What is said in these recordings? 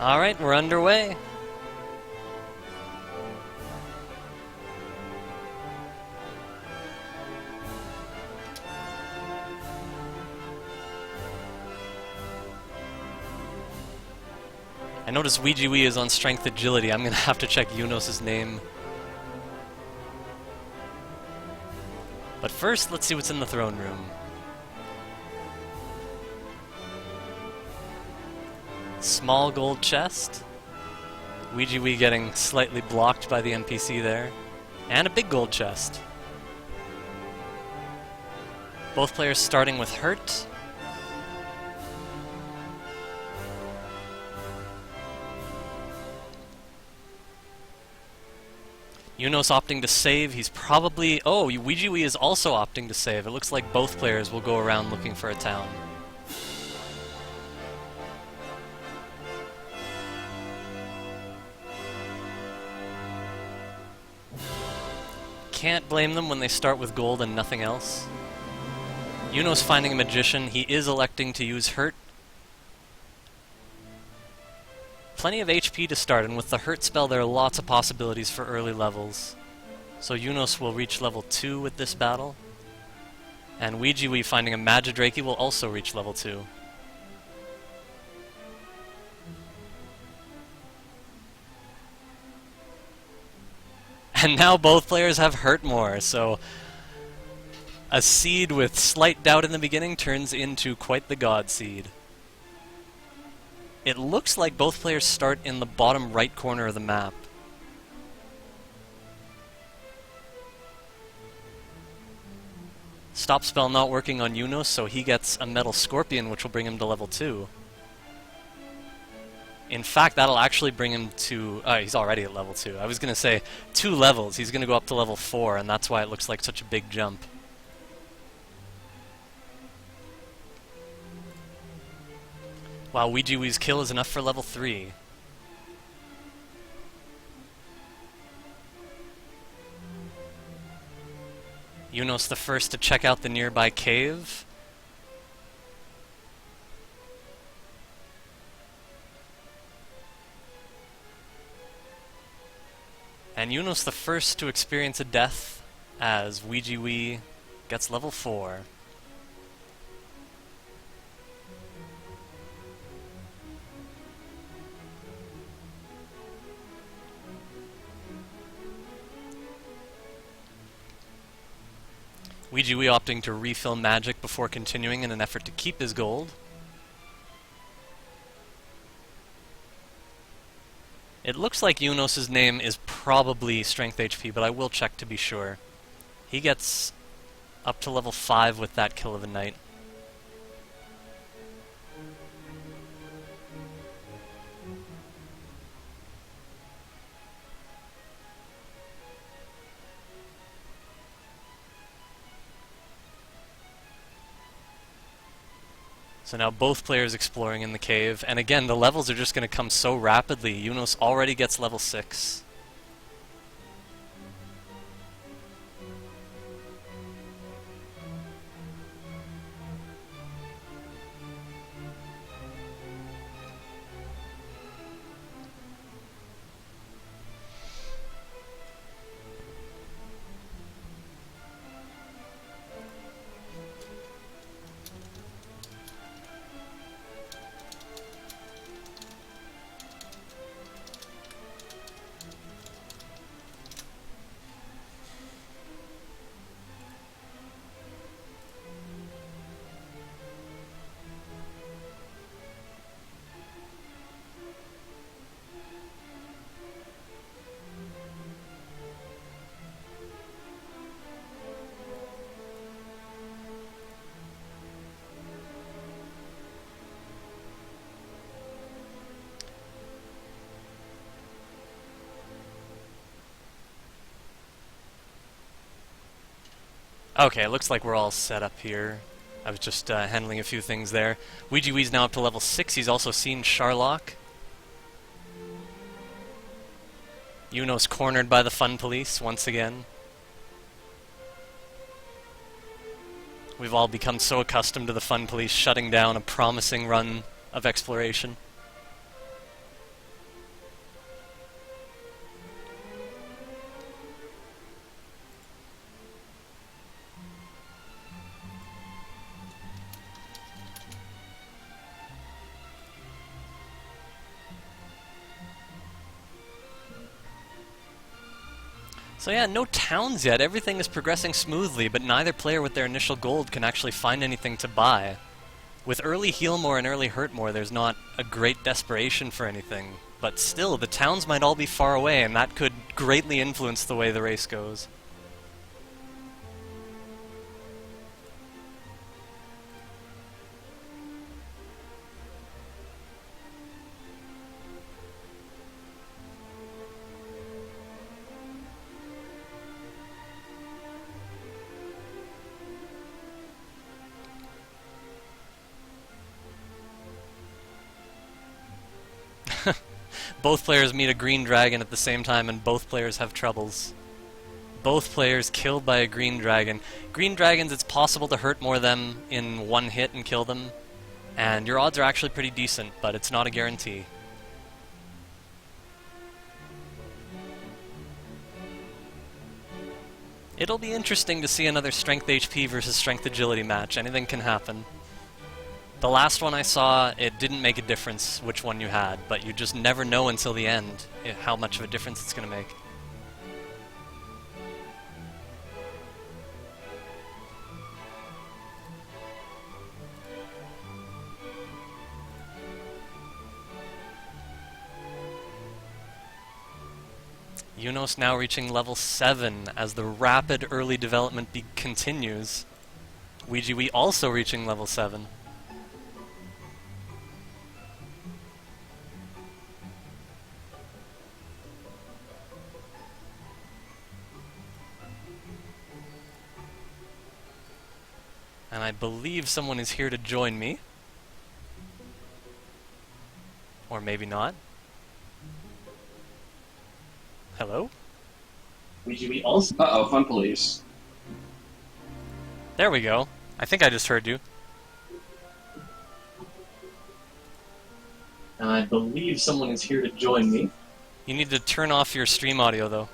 Alright, we're underway. I notice Ouijawii is on Strength Agility. I'm gonna have to check Eunosx's name. But first, let's see what's in the throne room. Small gold chest. Ouijawii getting slightly blocked by the NPC there. And a big gold chest. Both players starting with hurt. Eunosxx opting to save. He's probably... Oh, Ouijawii is also opting to save. It looks like both players will go around looking for a town. Can't blame them when they start with gold and nothing else. Eunosxx finding a magician. He is electing to use hurt. Plenty of HP to start, and with the hurt spell there are lots of possibilities for early levels. So Eunosxx will reach level 2 with this battle. And Ouijawii finding a Magidrake will also reach level 2. And now both players have hurt more, so a seed with slight doubt in the beginning turns into quite the god seed. It looks like both players start in the bottom right corner of the map. Stop spell not working on Eunosxx, so he gets a Metal Scorpion, which will bring him to level 2. In fact, that'll actually bring him to... he's already at level 2. I was going to say 2 levels. He's going to go up to level 4, and that's why it looks like such a big jump. Wow, Ouijawii's kill is enough for level 3. Eunosxx the first to check out the nearby cave. And Eunosxx the first to experience a death as Ouijawii gets level 4. Ouijawii opting to refill magic before continuing in an effort to keep his gold. It looks like Eunosx's name is probably Strength HP, but I will check to be sure. He gets up to level 5 with that kill of a knight. So now both players exploring in the cave, and again, the levels are just going to come so rapidly. Eunosxx already gets level 6. Okay, it looks like we're all set up here. I was just handling a few things there. Ouijawii's now up to level 6. He's also seen Sharlock. Eunosxx cornered by the fun police once again. We've all become so accustomed to the fun police shutting down a promising run of exploration. So yeah, no towns yet. Everything is progressing smoothly, but neither player with their initial gold can actually find anything to buy. With early heal more and early hurt more, there's not a great desperation for anything. But still, the towns might all be far away, and that could greatly influence the way the race goes. Both players meet a green dragon at the same time, and both players have troubles. Both players killed by a green dragon. Green dragons, it's possible to hurt more them in one hit and kill them, and your odds are actually pretty decent, but it's not a guarantee. It'll be interesting to see another strength HP versus strength agility match. Anything can happen. The last one I saw, it didn't make a difference which one you had, but you just never know until the end how much of a difference it's going to make. Eunosxx now reaching level 7 as the rapid early development continues. Ouijawii also reaching level 7. And I believe someone is here to join me. Or maybe not. Hello? Ouijawii also. Uh-oh, fun police. There we go. I think I just heard you. I believe someone is here to join me. You need to turn off your stream audio, though.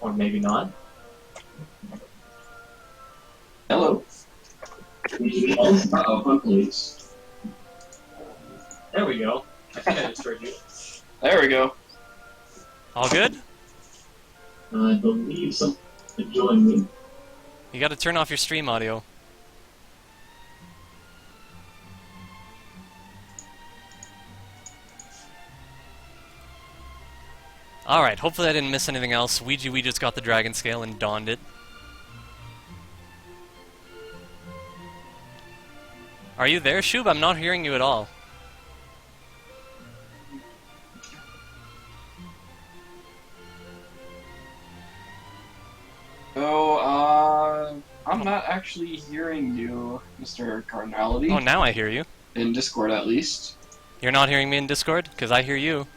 Or maybe not. Hello? Ouijawii also. Uh-oh, fun police. There we go. I think I just heard you. There we go. All good? I believe someone to join me. You gotta turn off your stream audio. Alright, hopefully I didn't miss anything else. Ouijawii just got the dragon scale and donned it. Are you there, Shub? I'm not hearing you at all. I'm not actually hearing you, Mr. Cardinality. Oh, now I hear you. In Discord, at least. You're not hearing me in Discord? Because I hear you.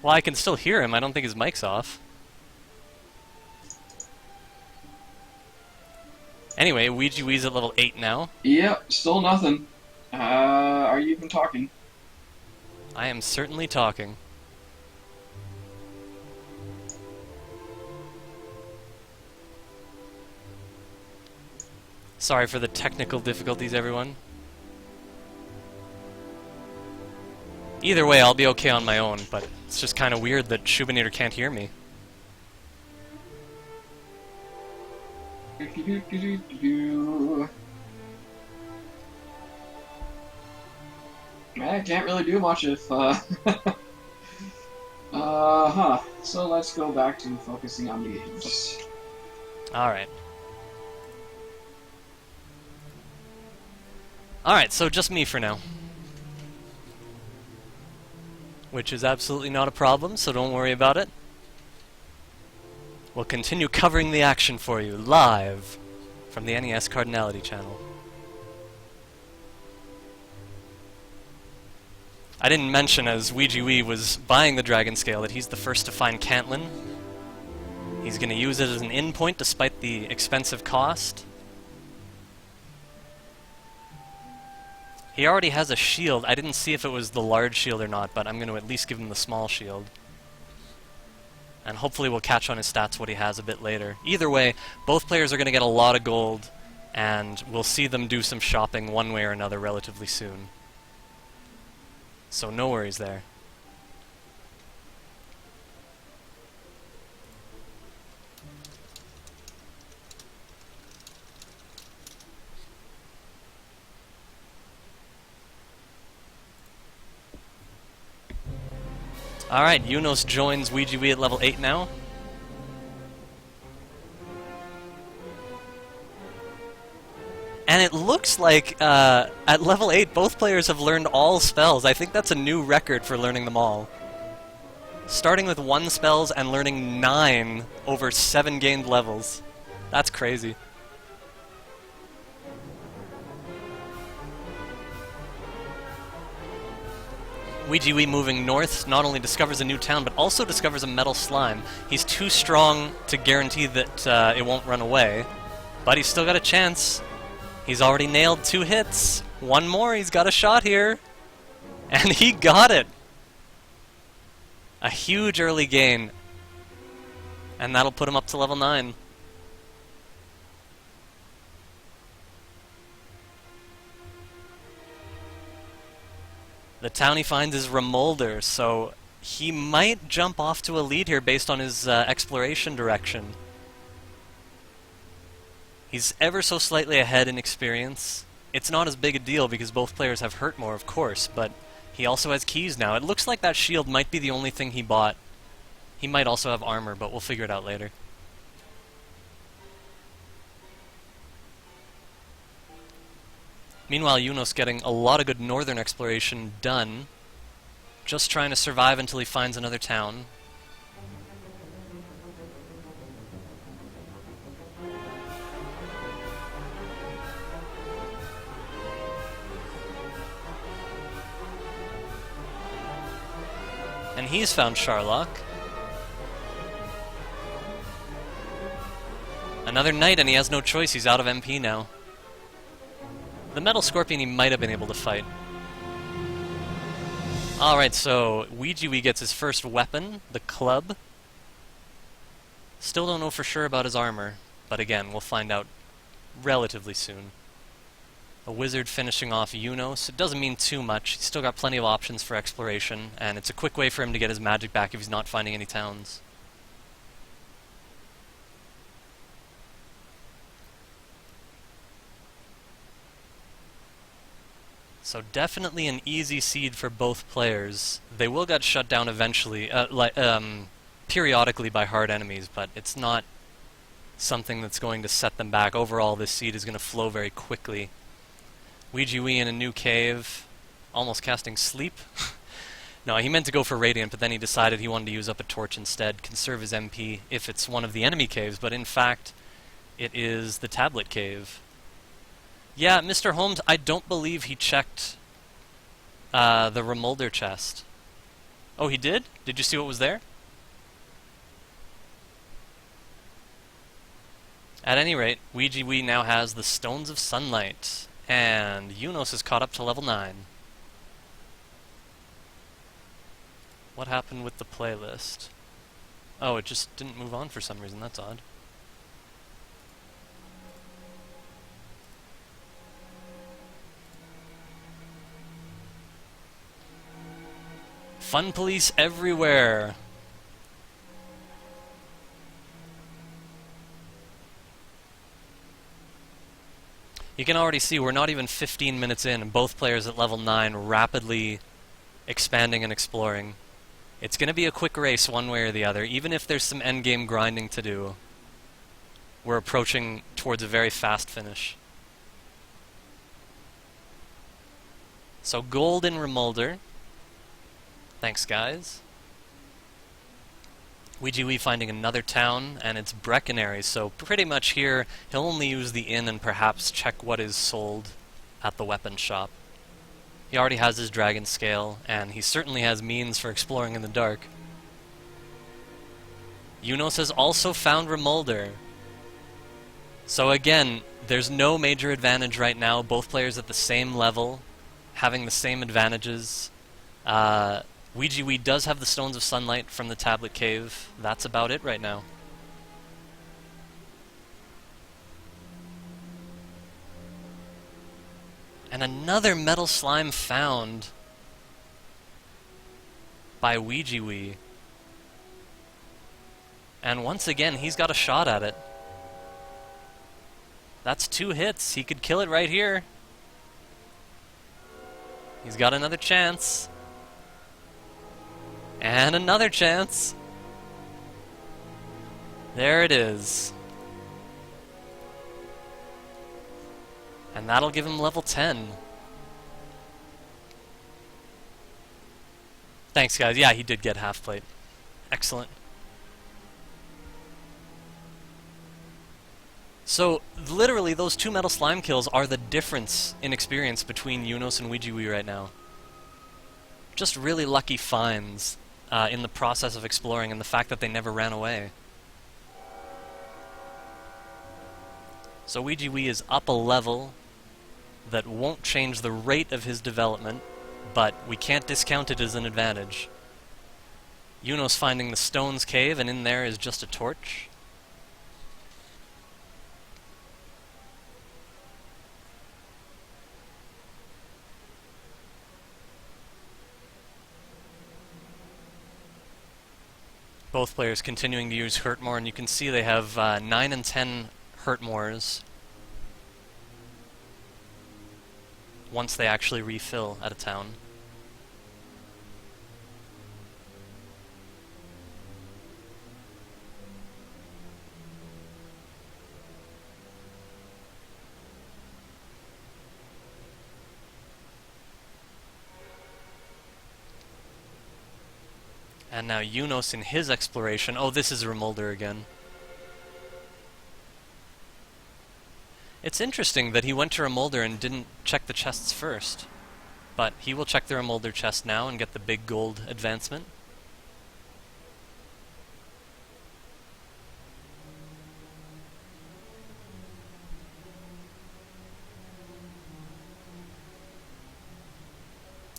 Well, I can still hear him. I don't think his mic's off. Anyway, Ouijawii's at level 8 now. Yep, still nothing. Are you even talking? I am certainly talking. Sorry for the technical difficulties, everyone. Either way, I'll be okay on my own, but it's just kind of weird that Shubinator can't hear me. I can't really do much if, So let's go back to focusing on the games. Alright. Alright, so just me for now. Which is absolutely not a problem, so don't worry about it. We'll continue covering the action for you, live, from the NES Cardinality channel. I didn't mention, as Ouijawii was buying the Dragon Scale, that he's the first to find Cantlin. He's going to use it as an in point despite the expensive cost. He already has a shield. I didn't see if it was the large shield or not, but I'm going to at least give him the small shield. And hopefully we'll catch on his stats what he has a bit later. Either way, both players are going to get a lot of gold, and we'll see them do some shopping one way or another relatively soon. So no worries there. Alright, Eunosxx joins Ouijawii at level 8 now. And it looks like at level 8 both players have learned all spells. I think that's a new record for learning them all. Starting with 1 spells and learning 9 over 7 gained levels. That's crazy. Ouijawii moving north not only discovers a new town, but also discovers a metal slime. He's too strong to guarantee that it won't run away, but he's still got a chance. He's already nailed 2 hits. 1 more, he's got a shot here. And he got it! A huge early gain. And that'll put him up to level 9. The town he finds is Remolder, so he might jump off to a lead here based on his exploration direction. He's ever so slightly ahead in experience. It's not as big a deal because both players have hurt more, of course, but he also has keys now. It looks like that shield might be the only thing he bought. He might also have armor, but we'll figure it out later. Meanwhile, Eunosxx getting a lot of good northern exploration done. Just trying to survive until he finds another town. And he's found Sharlock. Another knight, and he has no choice. He's out of MP now. The Metal Scorpion he might have been able to fight. Alright, so Ouijawii gets his first weapon, the club. Still don't know for sure about his armor, but again, we'll find out relatively soon. A wizard finishing off Eunosxx. It doesn't mean too much. He's still got plenty of options for exploration, and it's a quick way for him to get his magic back if he's not finding any towns. So definitely an easy seed for both players. They will get shut down eventually, periodically by hard enemies, but it's not something that's going to set them back. Overall, this seed is going to flow very quickly. Ouijawii in a new cave, almost casting Sleep. No, he meant to go for Radiant, but then he decided he wanted to use up a torch instead, conserve his MP if it's one of the enemy caves, but in fact, it is the Tablet Cave. Yeah, Mr. Holmes, I don't believe he checked the Remolder chest. Oh, he did? Did you see what was there? At any rate, Ouijawii now has the Stones of Sunlight, and Eunosxx is caught up to level 9. What happened with the playlist? Oh, it just didn't move on for some reason, that's odd. Fun police everywhere! You can already see we're not even 15 minutes in, and both players at level 9 rapidly expanding and exploring. It's going to be a quick race one way or the other, even if there's some endgame grinding to do. We're approaching towards a very fast finish. So gold in Remolder. Thanks, guys. Ouijawii finding another town, and it's Breckenary, so pretty much here, he'll only use the inn and perhaps check what is sold at the weapon shop. He already has his dragon scale, and he certainly has means for exploring in the dark. Eunosxx has also found Remolder. So again, there's no major advantage right now, both players at the same level, having the same advantages. Ouijawii does have the Stones of Sunlight from the Tablet Cave. That's about it right now. And another metal slime found by Ouijawii. And once again, he's got a shot at it. That's 2 hits. He could kill it right here. He's got another chance. And another chance. There it is. And that'll give him level 10. Thanks, guys. Yeah, he did get half plate. Excellent. So, literally, those 2 metal slime kills are the difference in experience between Eunosxx and Ouijawii right now. Just really lucky finds in the process of exploring, and the fact that they never ran away. So Ouijawii is up a level that won't change the rate of his development, but we can't discount it as an advantage. Eunosxx finding the Stones Cave, and in there is just a torch. Both players continuing to use Hurtmore, and you can see they have 9 and 10 Hurtmores once they actually refill at a town. And now Eunosxx in his exploration. Oh, this is Remolder again. It's interesting that he went to Remolder and didn't check the chests first. But he will check the Remolder chest now and get the big gold advancement.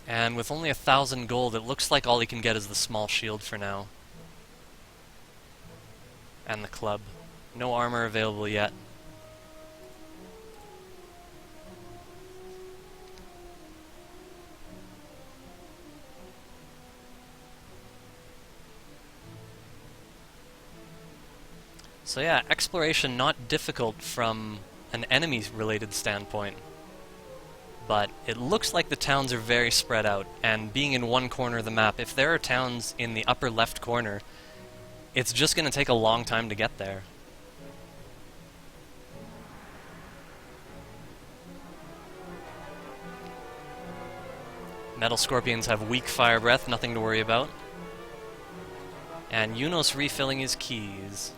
And with only 1,000 gold, it looks like all he can get is the small shield for now. And the club. No armor available yet. So yeah, exploration not difficult from an enemy-related standpoint. But it looks like the towns are very spread out, and being in one corner of the map, if there are towns in the upper left corner, it's just going to take a long time to get there. Metal Scorpions have weak fire breath, nothing to worry about. And Eunosxx refilling his keys.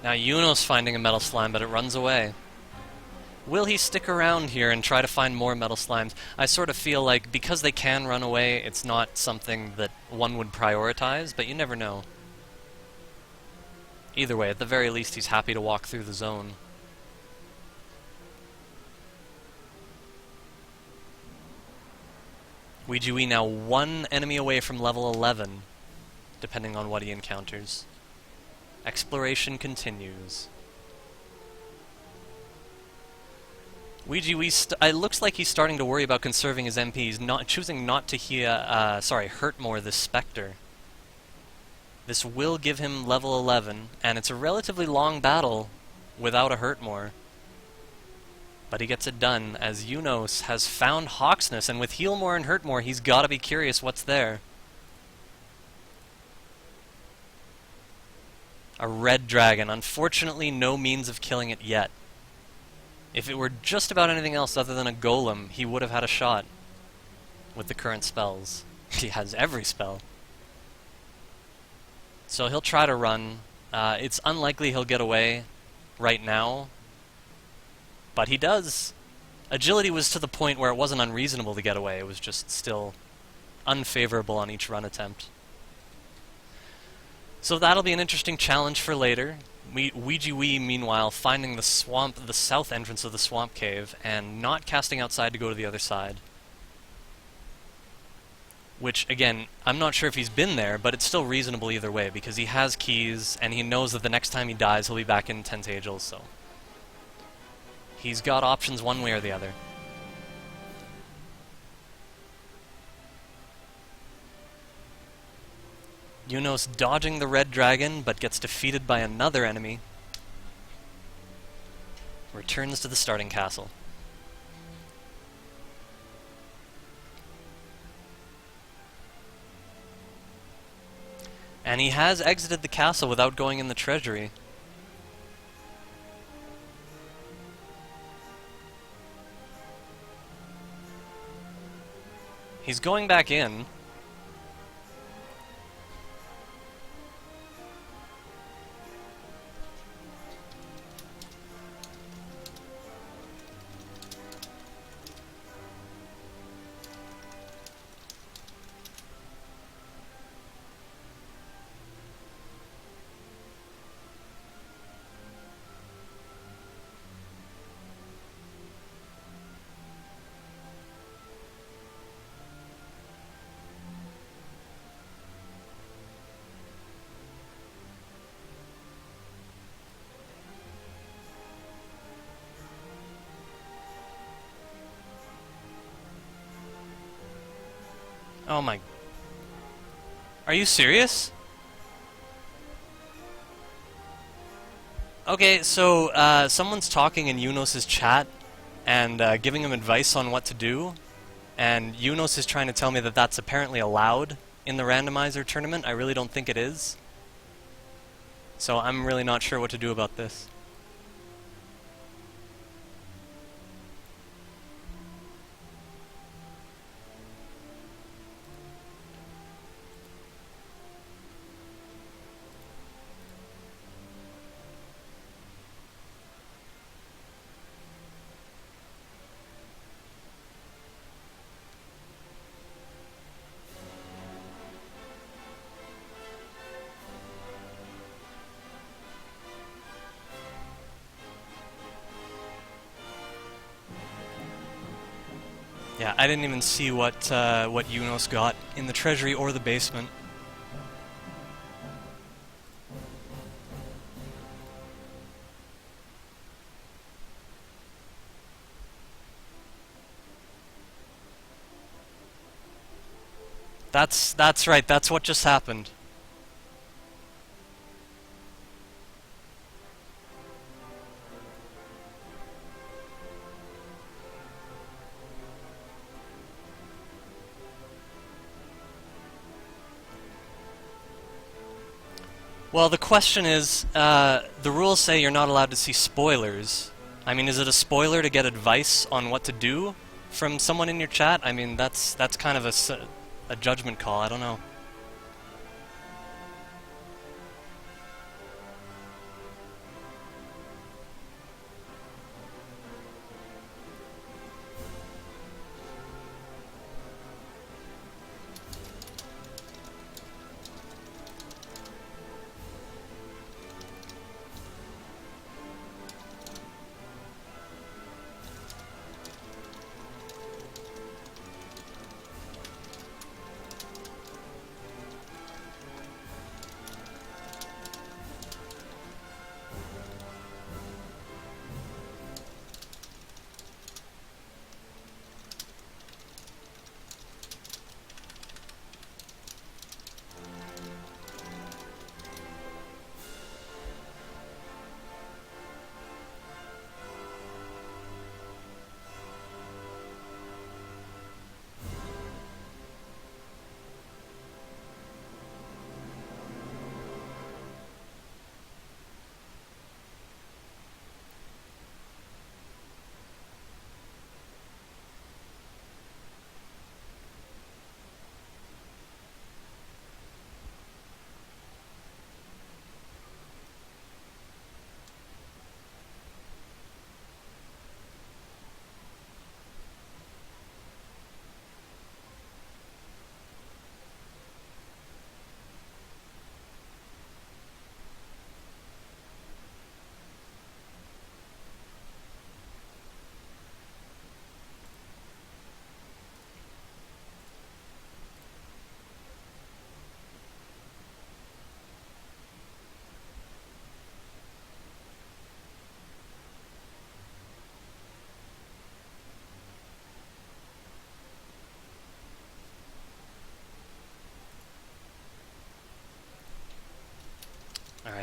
Now Eunosxx finding a metal slime, but it runs away. Will he stick around here and try to find more metal slimes? I sort of feel like because they can run away, it's not something that one would prioritize, but you never know. Either way, at the very least, he's happy to walk through the zone. Ouijawii now 1 enemy away from level 11, depending on what he encounters. Exploration continues. Ouijawii, it looks like he's starting to worry about conserving his MPs, choosing not to Hurtmore this Spectre. This will give him level 11, and it's a relatively long battle without a Hurtmore. But he gets it done, as Eunosxx has found Hawksness, and with Healmore and Hurtmore, he's gotta be curious what's there. A red dragon. Unfortunately, no means of killing it yet. If it were just about anything else other than a golem, he would have had a shot with the current spells. He has every spell. So he'll try to run. It's unlikely he'll get away right now, but he does. Agility was to the point where it wasn't unreasonable to get away. It was just still unfavorable on each run attempt. So that'll be an interesting challenge for later. Ouijawii, meanwhile, finding the south entrance of the swamp cave, and not casting outside to go to the other side. Which, again, I'm not sure if he's been there, but it's still reasonable either way, because he has keys, and he knows that the next time he dies, he'll be back in Tentagel, so... he's got options one way or the other. Eunosxx dodging the red dragon, but gets defeated by another enemy. Returns to the starting castle. And he has exited the castle without going in the treasury. He's going back in. Oh my... Are you serious? Okay, so, someone's talking in Eunosxx's chat, and, giving him advice on what to do, and Eunosxx is trying to tell me that that's apparently allowed in the Randomizer tournament. I really don't think it is. So I'm really not sure what to do about this. Yeah, I didn't even see what Eunosxx got in the treasury or the basement. That's right, that's what just happened. Well, the question is, the rules say you're not allowed to see spoilers. I mean, is it a spoiler to get advice on what to do from someone in your chat? I mean, that's kind of a judgment call, I don't know.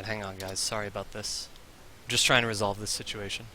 hang on, guys. Sorry about this. Just trying to resolve this situation.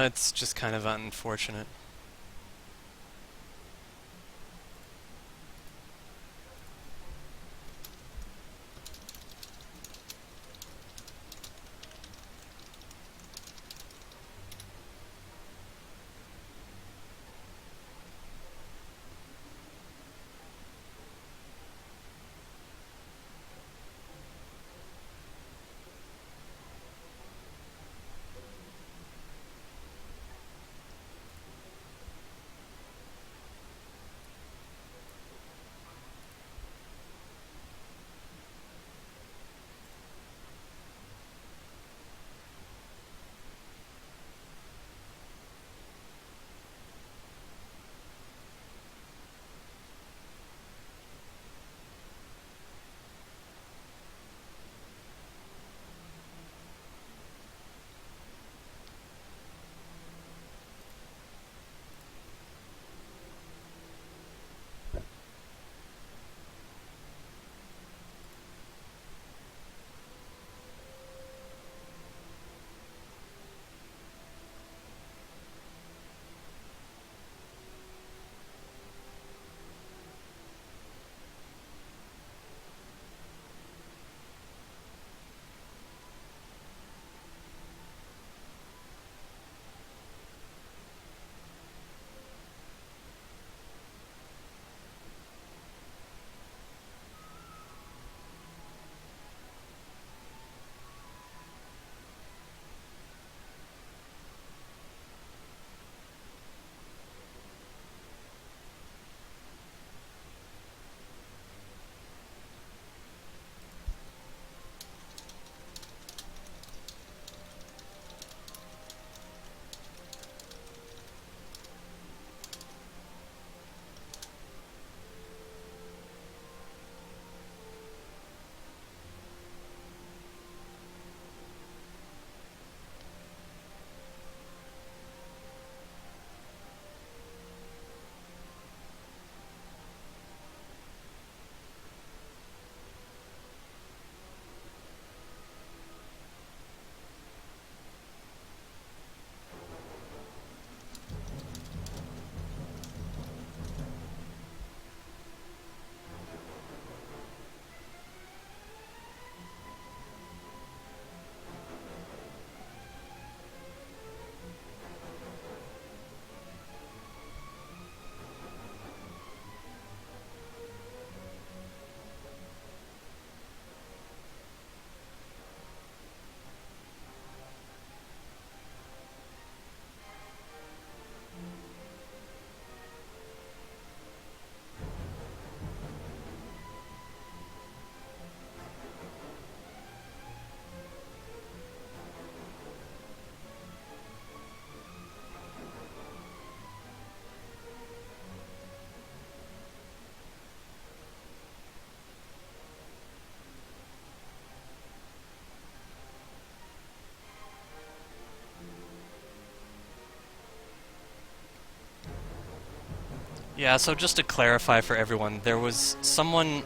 It's just kind of unfortunate. Yeah, so just to clarify for everyone, there was someone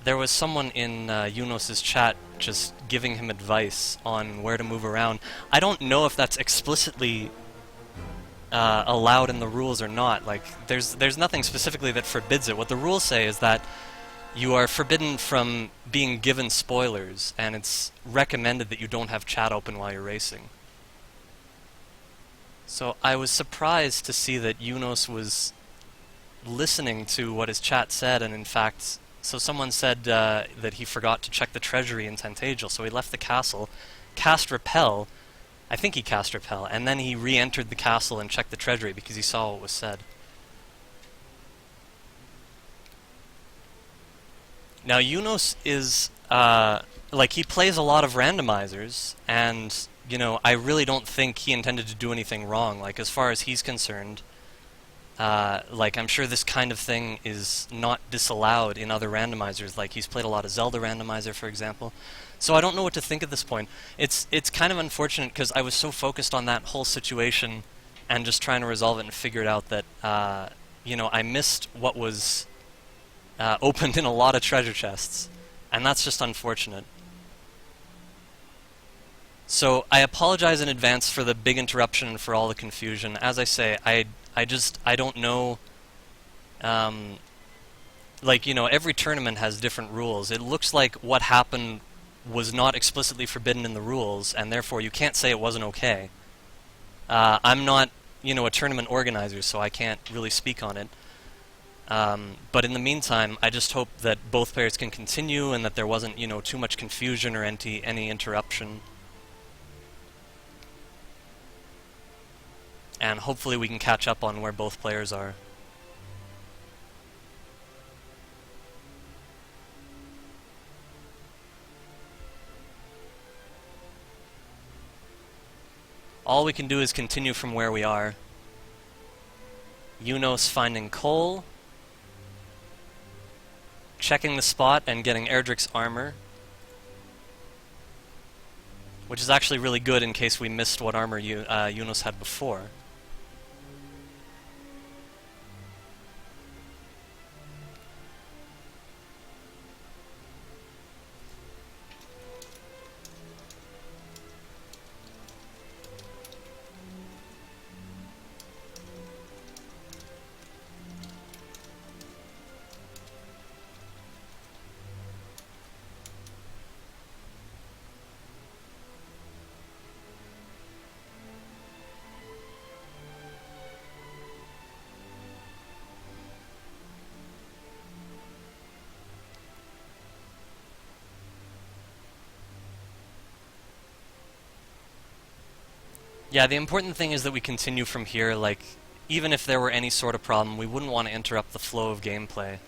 in Eunosx's chat just giving him advice on where to move around. I don't know if that's explicitly allowed in the rules or not. Like, there's nothing specifically that forbids it. What the rules say is that you are forbidden from being given spoilers, and it's recommended that you don't have chat open while you're racing. So I was surprised to see that Eunosxx was listening to what his chat said and in fact So someone said that he forgot to check the treasury in Tantagel, so he left the castle, cast Repel, I think he cast Repel, and then he re-entered the castle and checked the treasury because he saw what was said. Now Eunosxx is, like, he plays a lot of randomizers, and, you know, I really don't think he intended to do anything wrong. Like, as far as he's concerned, like, I'm sure this kind of thing is not disallowed in other randomizers. Like, he's played a lot of Zelda randomizer, for example. So I don't know what to think at this point. It's kind of unfortunate because I was so focused on that whole situation and just trying to resolve it and figured out that, you know, I missed what was opened in a lot of treasure chests. And that's just unfortunate. So I apologize in advance for the big interruption and for all the confusion. As I say, I don't know, like, you know, every tournament has different rules. It looks like what happened was not explicitly forbidden in the rules, and therefore you can't say it wasn't okay. I'm not, you know, a tournament organizer, so I can't really speak on it. But in the meantime, I just hope that both players can continue and that there wasn't, you know, too much confusion or any interruption. And hopefully we can catch up on where both players are. All we can do is continue from where we are. Eunosxx finding coal, checking the spot and getting Erdrick's armor, which is actually really good in case we missed what armor Eunosxx had before. Yeah, the important thing is that we continue from here. Like, even if there were any sort of problem, we wouldn't want to interrupt the flow of gameplay.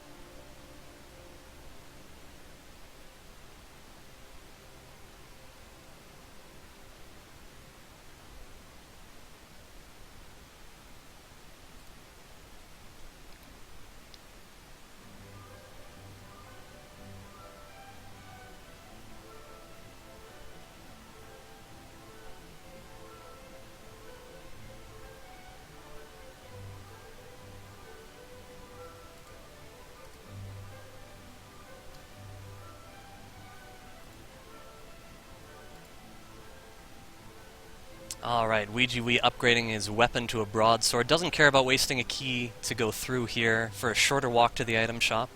Alright, Ouijawii upgrading his weapon to a broadsword. Doesn't care about wasting a key to go through here for a shorter walk to the item shop.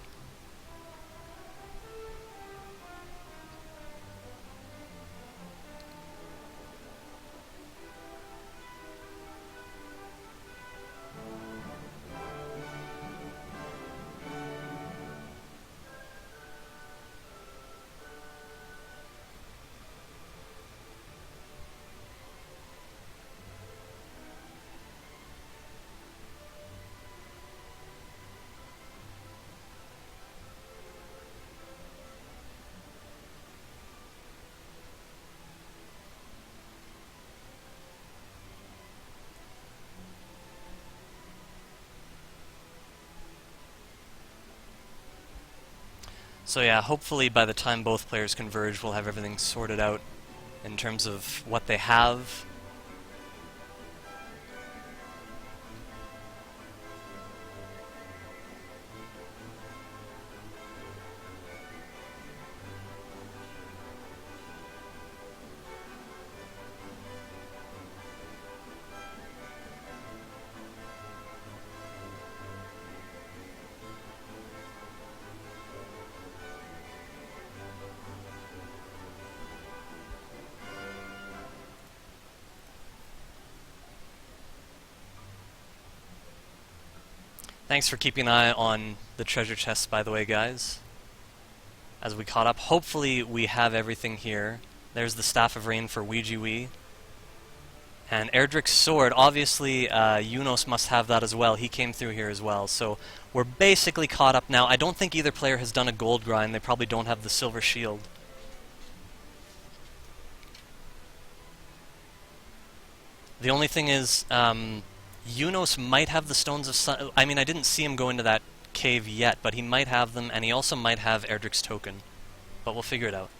So yeah, hopefully by the time both players converge, we'll have everything sorted out in terms of what they have. Thanks for keeping an eye on the treasure chests, by the way, guys. as we caught up. Hopefully we have everything here. There's the Staff of Rain for Ouijawii. And Erdrick's Sword, obviously Eunosxx must have that as well. He came through here as well. So we're basically caught up now. I don't think either player has done a gold grind. They probably don't have the silver shield. The only thing is, Eunosxx might have the Stones of Sun... I mean, I didn't see him go into that cave yet, but he might have them, and he also might have Erdrick's token. But we'll figure it out.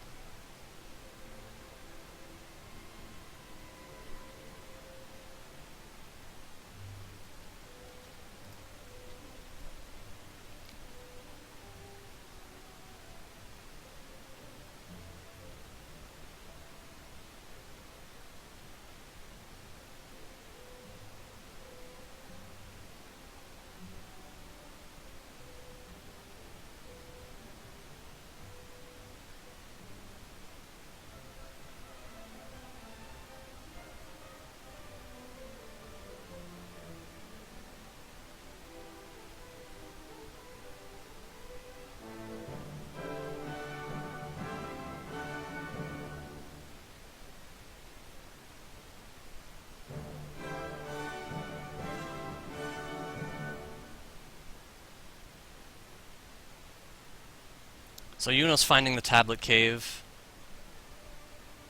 So Eunosxx finding the Tablet Cave.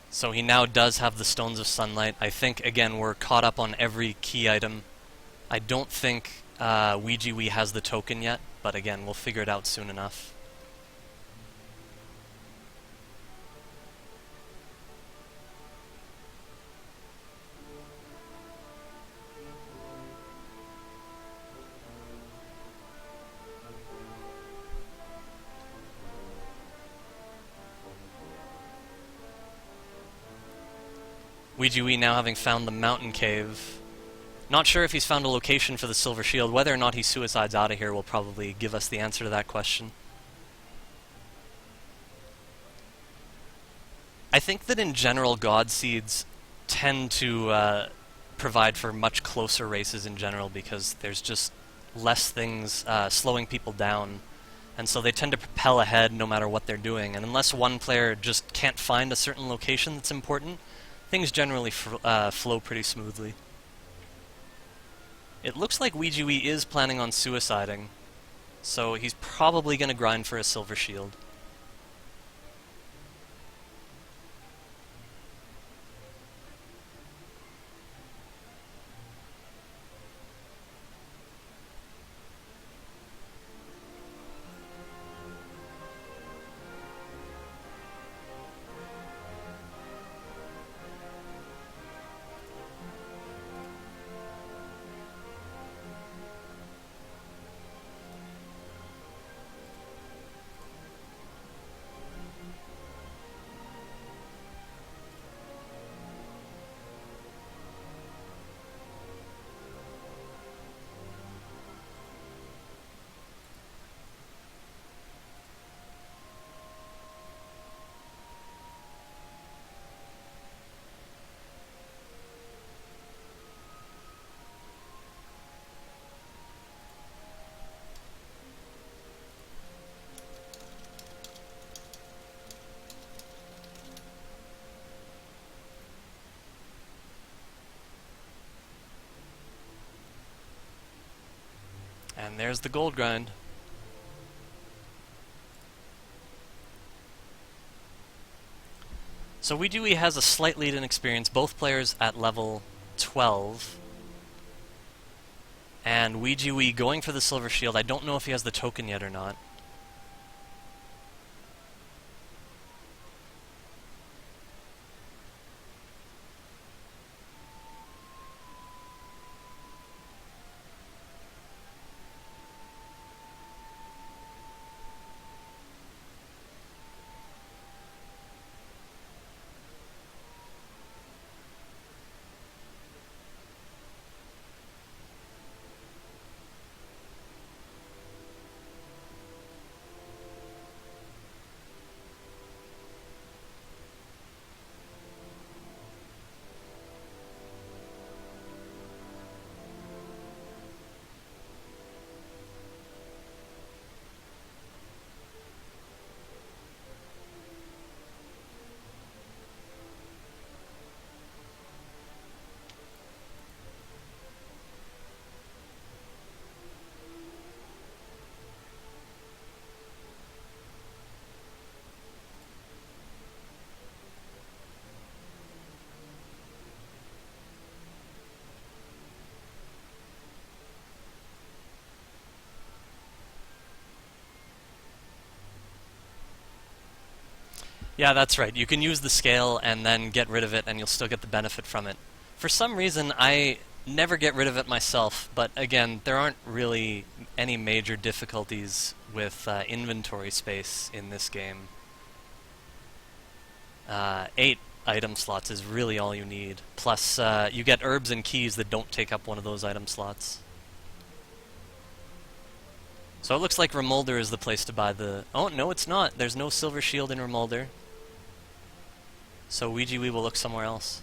So he now does have the Stones of Sunlight. I think, again, we're caught up on every key item. I don't think Ouijawii has the token yet, but again, we'll figure it out soon enough. Ouijawii now having found the mountain cave. Not sure if he's found a location for the silver shield. Whether or not he suicides out of here will probably give us the answer to that question. I think that in general, God Seeds tend to provide for much closer races in general because there's just less things slowing people down. And so they tend to propel ahead no matter what they're doing. And unless one player just can't find a certain location that's important, things generally flow pretty smoothly. It looks like Ouijawii is planning on suiciding, so he's probably going to grind for a silver shield. And there's the gold grind. So Ouijawii has a slight lead in experience, both players at level 12. And Ouijawii going for the silver shield. I don't know if he has the token yet or not. Yeah, that's right. You can use the scale and then get rid of it, and you'll still get the benefit from it. For some reason, I never get rid of it myself, but again, there aren't really any major difficulties with inventory space in this game. 8 item slots is really all you need. Plus, you get herbs and keys that don't take up one of those item slots. So it looks like Remolder is the place to buy the... Oh, no, it's not. There's no silver shield in Remolder. So Ouijawii will look somewhere else.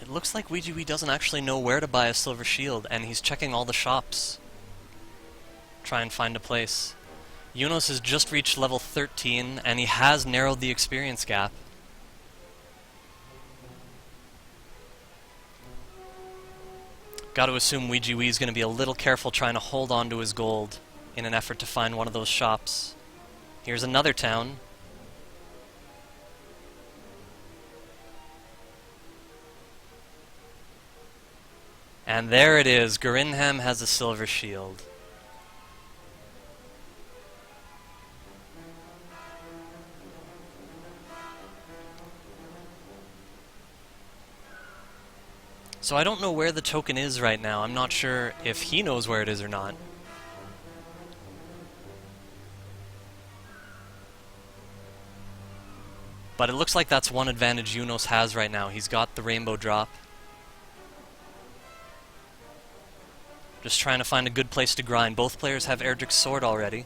It looks like Ouijawii doesn't actually know where to buy a silver shield, and he's checking all the shops. Try and find a place. Eunosxx has just reached level 13, and he has narrowed the experience gap. Gotta assume Ouijawii is going to be a little careful trying to hold on to his gold in an effort to find one of those shops. Here's another town. And there it is. Grinham has a silver shield. So I don't know where the token is right now. I'm not sure if he knows where it is or not. But it looks like that's one advantage Eunosxx has right now. He's got the rainbow drop. Just trying to find a good place to grind. Both players have Erdrick's sword already.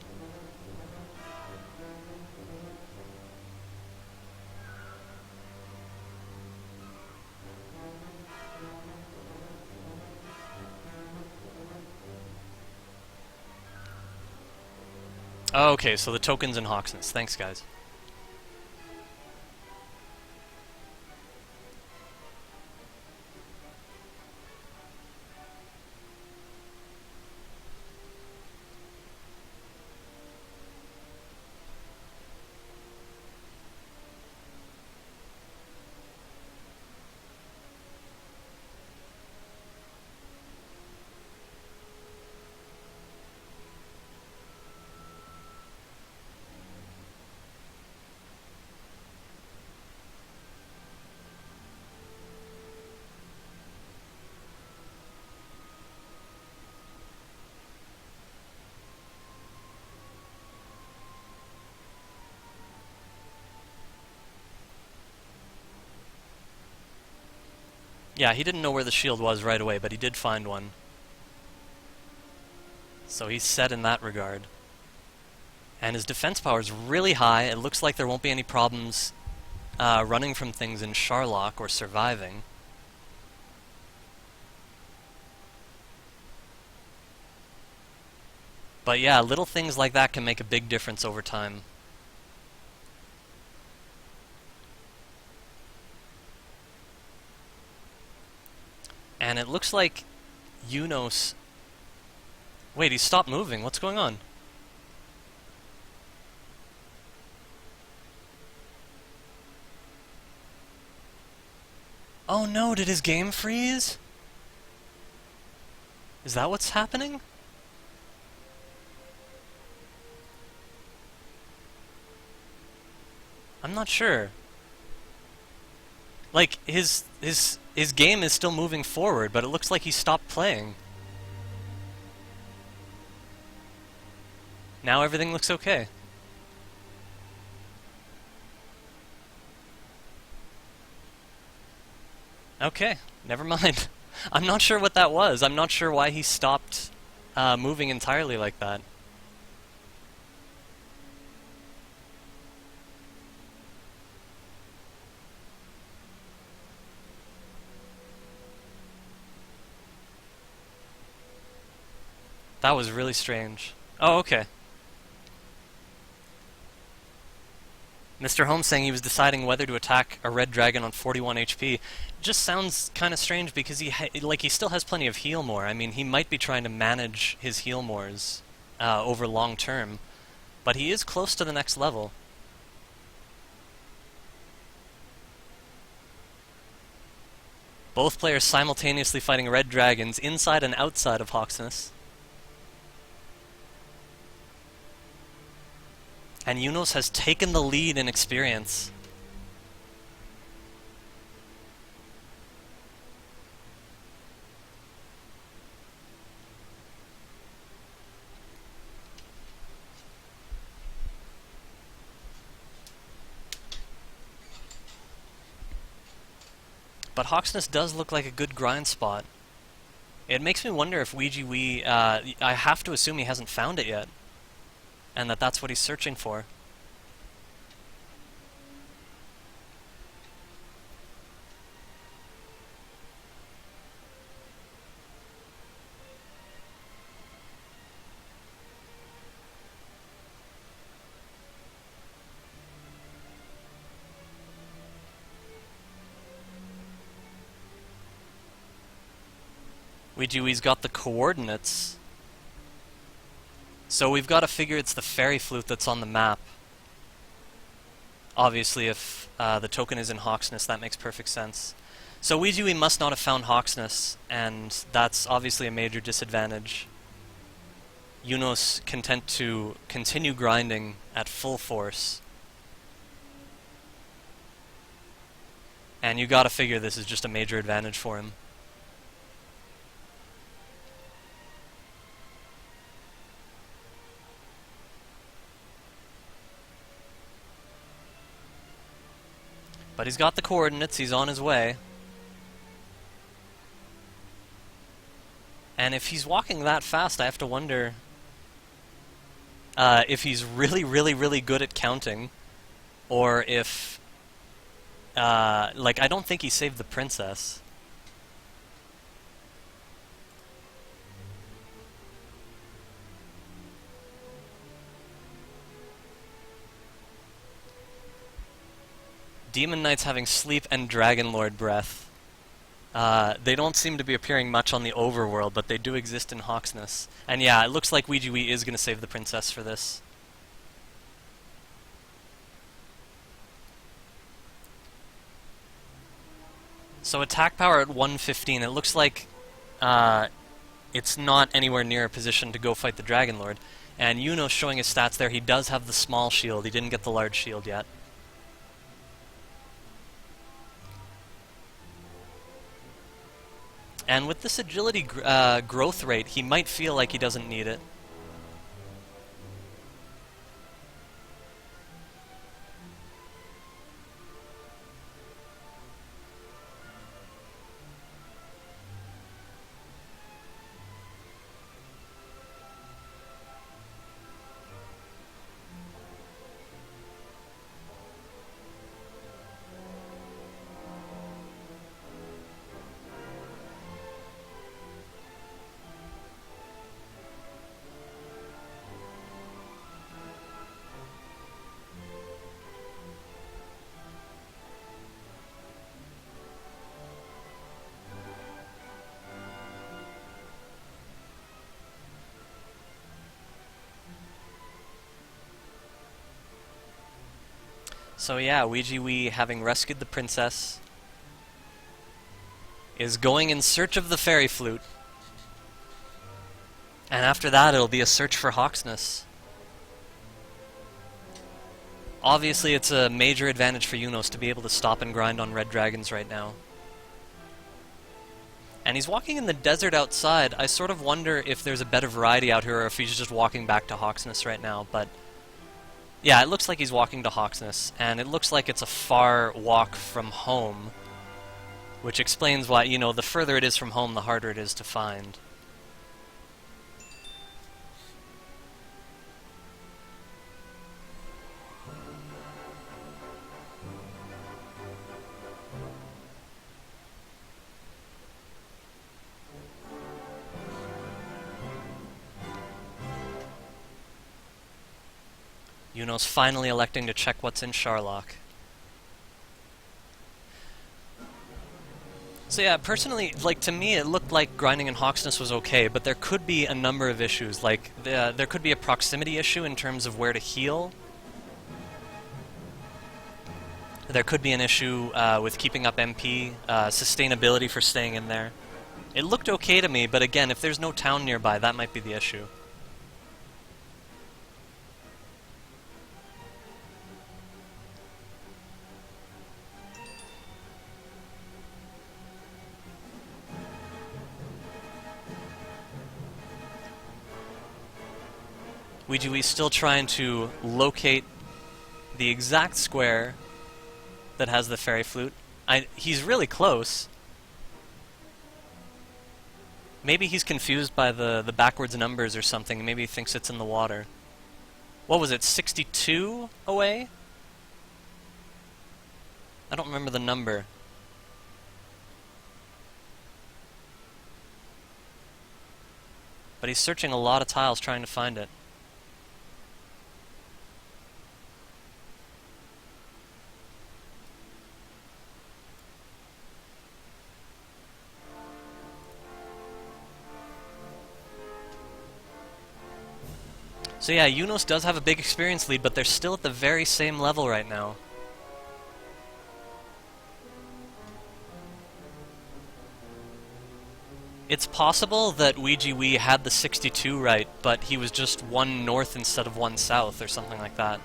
Okay, so the token's in Hawksness. Thanks, guys. Yeah, he didn't know where the shield was right away, but he did find one. So he's set in that regard. And his defense power is really high. It looks like there won't be any problems running from things in Sharlock or surviving. But yeah, little things like that can make a big difference over time. And it looks like Eunosxx... Wait, he stopped moving. What's going on? Oh no, did his game freeze? Is that what's happening? I'm not sure. Like, his game is still moving forward, but it looks like he stopped playing. Now everything looks okay. Okay, never mind. I'm not sure what that was. I'm not sure why he stopped moving entirely like that. That was really strange. Oh, okay. Mr. Holmes saying he was deciding whether to attack a red dragon on 41 HP. Just sounds kind of strange because he still has plenty of heal more. I mean, he might be trying to manage his heal mores over long term, but he is close to the next level. Both players simultaneously fighting red dragons inside and outside of Hawksness. And Eunosxx has taken the lead in experience. But Hawksness does look like a good grind spot. It makes me wonder if Ouijawii, I have to assume he hasn't found it yet. And that's what he's searching for. Ouijawii's got the coordinates. So we've got to figure it's the fairy flute that's on the map. Obviously, if the token is in Hawksness, that makes perfect sense. So Ouijawii must not have found Hawksness, and that's obviously a major disadvantage. Eunosxx content to continue grinding at full force. And you gotta figure this is just a major advantage for him. But he's got the coordinates, he's on his way. And if he's walking that fast, I have to wonder if he's really good at counting, or if, like, I don't think he saved the princess. Demon Knights having Sleep and Dragon Lord Breath. They don't seem to be appearing much on the overworld, but they do exist in Hawksness. And yeah, it looks like Ouijawii is going to save the princess for this. So attack power at 115, it looks like it's not anywhere near a position to go fight the Dragon Lord. And Eunosxx showing his stats there, he does have the small shield, he didn't get the large shield yet. And with this agility growth rate, he might feel like he doesn't need it. So yeah, Ouijawii, having rescued the princess, is going in search of the fairy flute. And after that, it'll be a search for Eunosxx. Obviously, it's a major advantage for Eunosxx to be able to stop and grind on red dragons right now. And he's walking in the desert outside. I sort of wonder if there's a better variety out here or if he's just walking back to Eunosxx right now, but yeah, it looks like he's walking to Eunosxx, and it looks like it's a far walk from home, which explains why, you know, the further it is from home, the harder it is to find. Eunosxx finally electing to check what's in Sharlock. So yeah, personally, like, to me it looked like grinding in Eunosxx was okay, but there could be a number of issues. Like, there could be a proximity issue in terms of where to heal. There could be an issue with keeping up MP, sustainability for staying in there. It looked okay to me, but again, if there's no town nearby, that might be the issue. Ouijawii still trying to locate the exact square that has the fairy flute. He's really close. Maybe he's confused by the backwards numbers or something. Maybe he thinks it's in the water. What was it, 62 away? I don't remember the number. But he's searching a lot of tiles trying to find it. So yeah, Eunosxx does have a big experience lead, but they're still at the very same level right now. It's possible that Ouijawii had the 62 right, but he was just one north instead of one south, or something like that.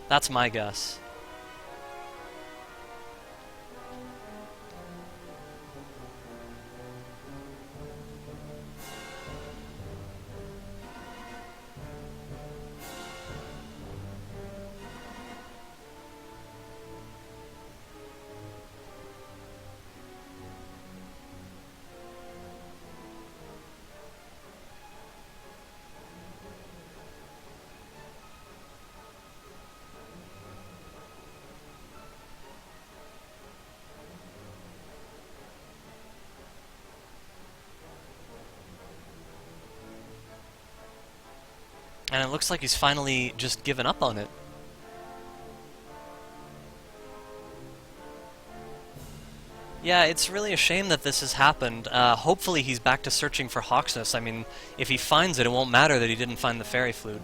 That's my guess. And it looks like he's finally just given up on it. Yeah, it's really a shame that this has happened. Hopefully he's back to searching for Eunosxx. I mean, if he finds it, it won't matter that he didn't find the fairy flute.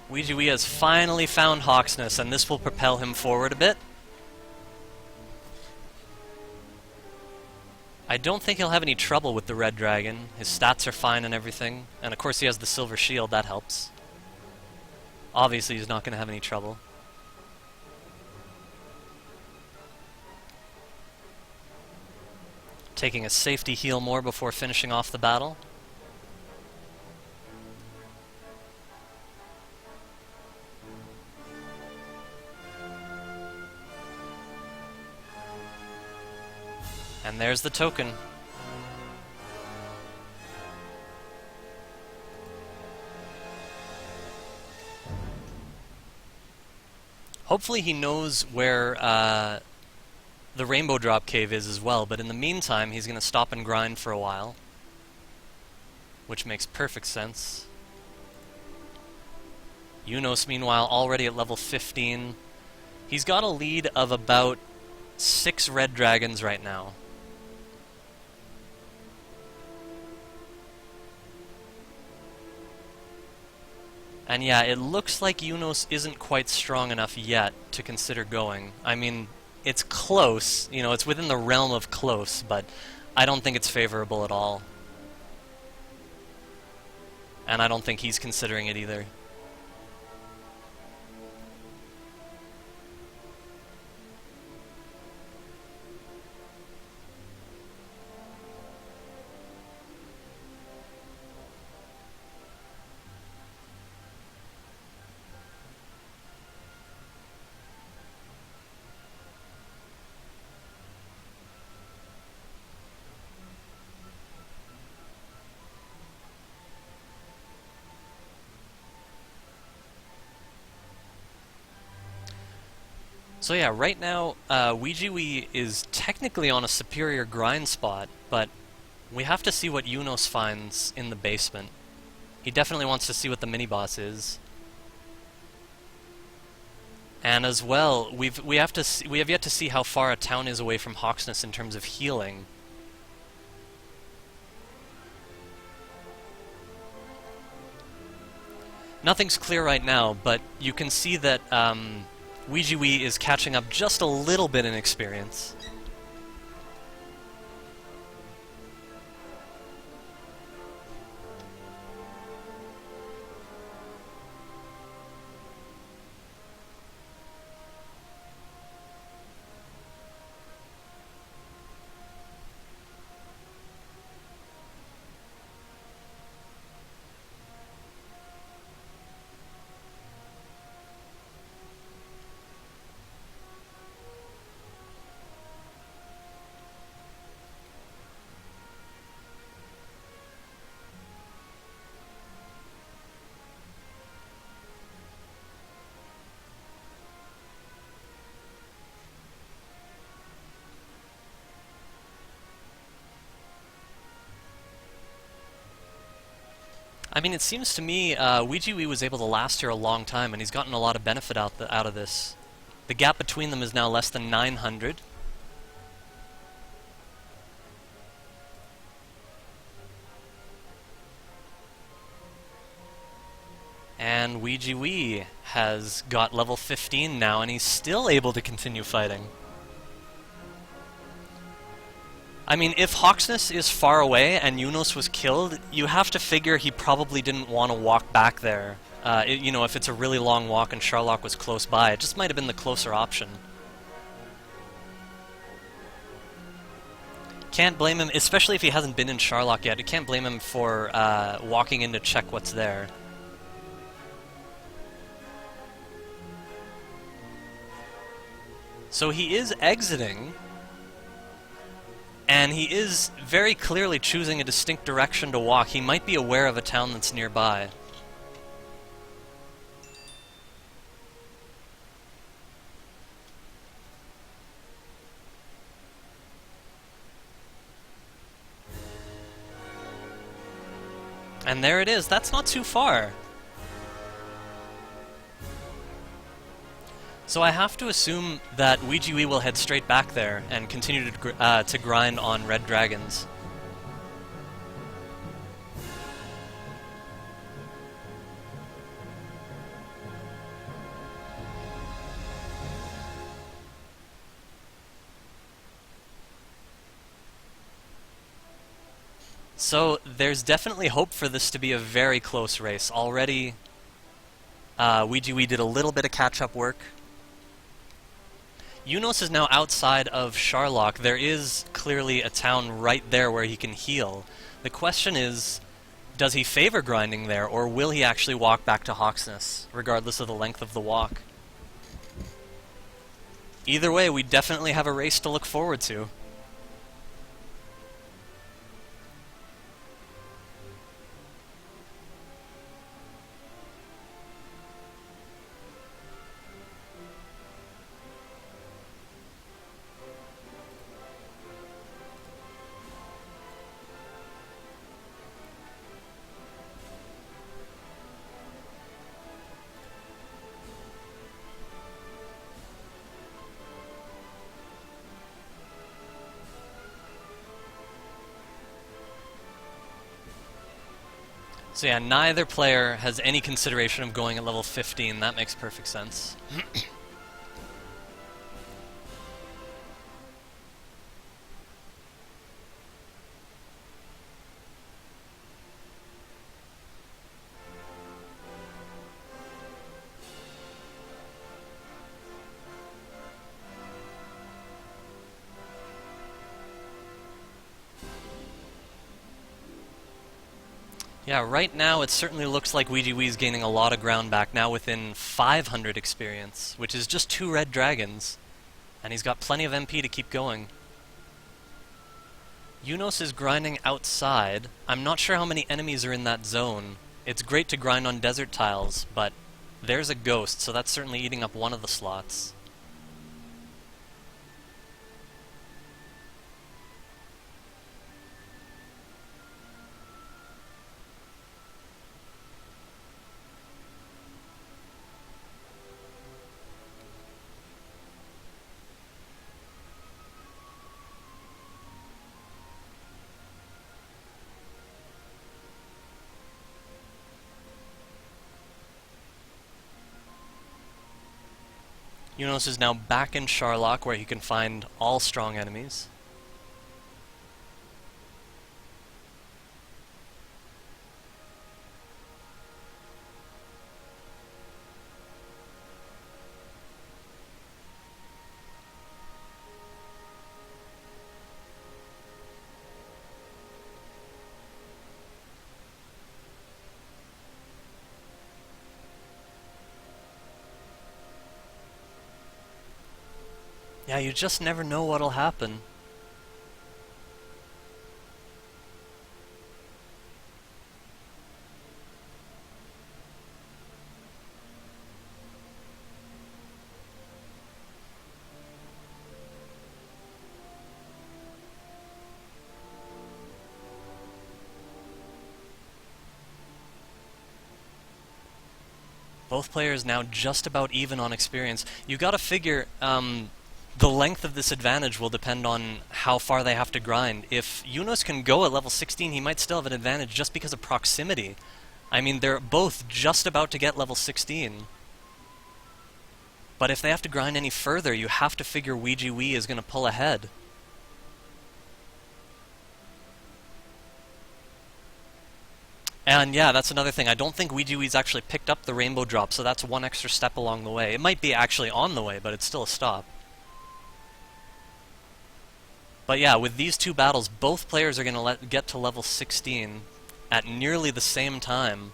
Ouijawii has finally found Eunosxx, and this will propel him forward a bit. I don't think he'll have any trouble with the red dragon. His stats are fine and everything. And of course he has the silver shield, that helps. Obviously he's not going to have any trouble. Taking a safety heal more before finishing off the battle. And there's the token. Hopefully he knows where the Rainbow Drop Cave is as well, but in the meantime he's going to stop and grind for a while. which makes perfect sense. Eunosxx, meanwhile, already at level 15. He's got a lead of about 6 red dragons right now. And yeah, it looks like Eunosxx isn't quite strong enough yet to consider going. I mean, it's close, you know, it's within the realm of close, but I don't think it's favorable at all. And I don't think he's considering it either. So yeah, right now, Ouijawii is technically on a superior grind spot, but we have to see what Eunosxx finds in the basement. He definitely wants to see what the mini-boss is. And as well, we have yet to see how far a town is away from Hawksness in terms of healing. Nothing's clear right now, but you can see that Ouijawii is catching up just a little bit in experience. I mean, it seems to me Ouijawii was able to last here a long time, and he's gotten a lot of benefit out of this. The gap between them is now less than 900. And Ouijawii has got level 15 now, and he's still able to continue fighting. I mean, if Hawksness is far away and Eunosxx was killed, you have to figure he probably didn't want to walk back there. You know, if it's a really long walk and Charlock was close by, it just might have been the closer option. Can't blame him, especially if he hasn't been in Charlock yet, you can't blame him for walking in to check what's there. So he is exiting, and he is very clearly choosing a distinct direction to walk. He might be aware of a town that's nearby. And there it is. That's not too far. So I have to assume that Ouijawii will head straight back there and continue to grind on red dragons. So there's definitely hope for this to be a very close race. Already, Ouijawii did a little bit of catch-up work. Eunosxx is now outside of Charlock. There is clearly a town right there where he can heal. The question is, does he favor grinding there, or will he actually walk back to Hawksness, regardless of the length of the walk? Either way, we definitely have a race to look forward to. So yeah, neither player has any consideration of going at level 15. That makes perfect sense. Yeah, right now it certainly looks like Ouijawii is gaining a lot of ground back, now within 500 experience, which is just 2 red dragons. And he's got plenty of MP to keep going. Eunosxx is grinding outside. I'm not sure how many enemies are in that zone. It's great to grind on desert tiles, but there's a ghost, so that's certainly eating up one of the slots. Eunosxx is now back in Charlock, where he can find all strong enemies. Yeah, you just never know what'll happen. Both players now just about even on experience. You gotta figure, the length of this advantage will depend on how far they have to grind. If Eunosxx can go at level 16, he might still have an advantage just because of proximity. I mean, they're both just about to get level 16. But if they have to grind any further, you have to figure Ouijawii is going to pull ahead. And yeah, that's another thing. I don't think Ouijawii's actually picked up the rainbow drop, so that's one extra step along the way. It might be actually on the way, but it's still a stop. But yeah, with these two battles, both players are going to get to level 16 at nearly the same time.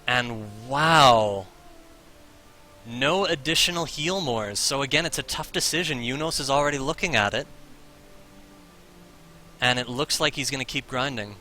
And wow! No additional heal mores. So again, it's a tough decision. Eunosxx is already looking at it. And it looks like he's going to keep grinding.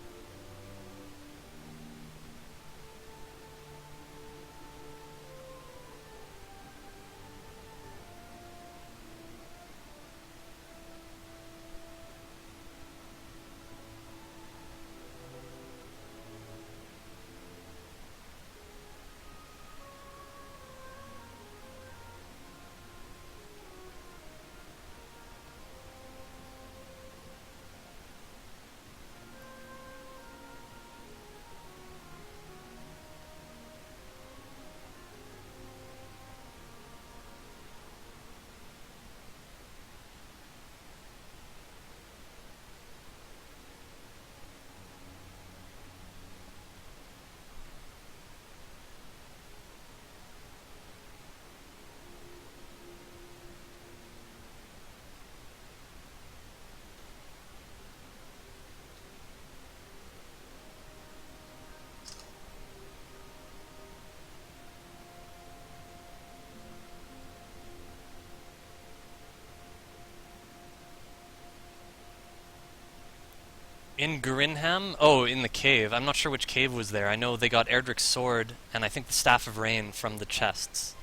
In Grinham? Oh, in the cave. I'm not sure which cave was there. I know they got Erdrick's sword, and I think the Staff of Rain from the chests.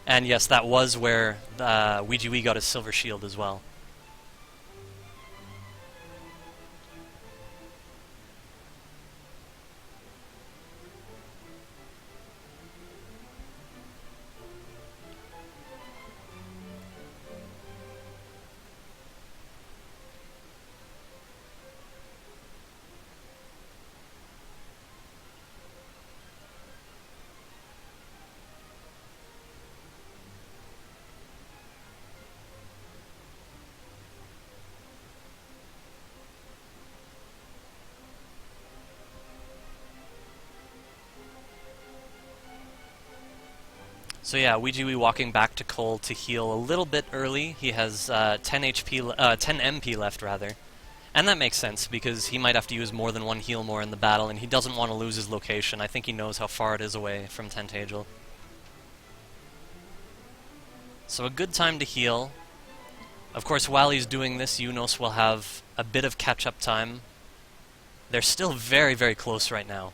And yes, that was where Ouijawii got his silver shield as well. So yeah, Ouijawii walking back to Cole to heal a little bit early. He has 10 MP left, rather. And that makes sense, because he might have to use more than one heal more in the battle, and he doesn't want to lose his location. I think he knows how far it is away from Tentagel. So a good time to heal. Of course, while he's doing this, Eunosxx will have a bit of catch-up time. They're still very, very close right now.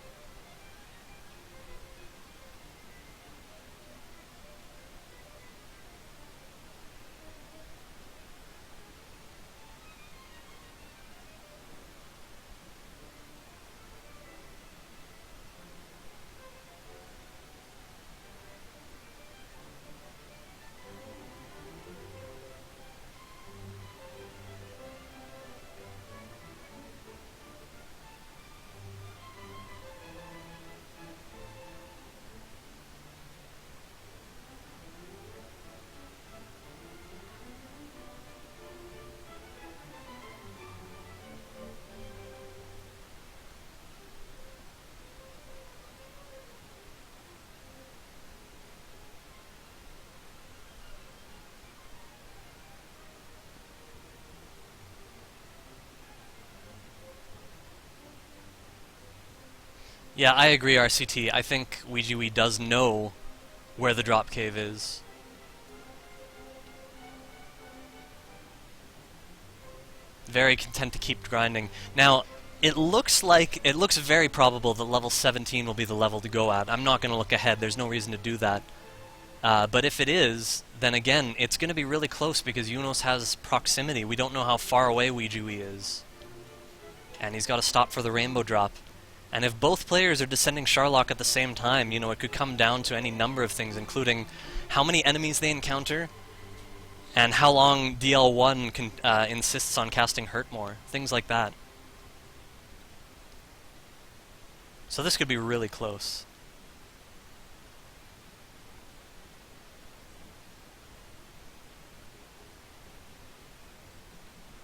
Yeah, I agree, RCT. I think Ouijawii does know where the drop cave is. Very content to keep grinding. Now, it looks very probable that level 17 will be the level to go at. I'm not going to look ahead. There's no reason to do that. But if it is, then again, it's going to be really close because Eunosxx has proximity. We don't know how far away Ouijawii is. And he's got to stop for the rainbow drop. And if both players are descending Charlock at the same time, you know, it could come down to any number of things, including how many enemies they encounter, and how long DL1 insists on casting Hurt more. Things like that. So this could be really close.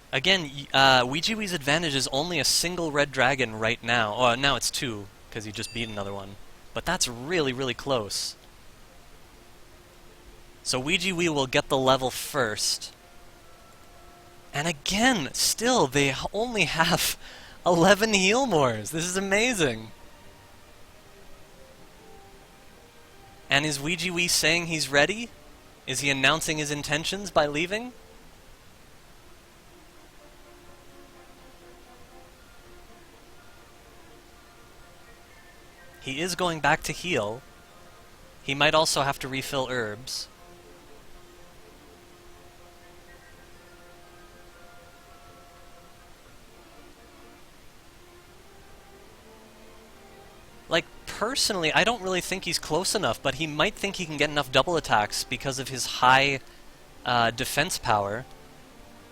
Again, Ouijawii's advantage is only a single red dragon right now. Oh, now it's two, because he just beat another one. But that's really, really close. So Ouijawii will get the level first. And again, still, they only have 11 heal mores. This is amazing. And is Ouijawii saying he's ready? Is he announcing his intentions by leaving? He is going back to heal. He might also have to refill herbs. Like, personally, I don't really think he's close enough, but he might think he can get enough double attacks because of his high defense power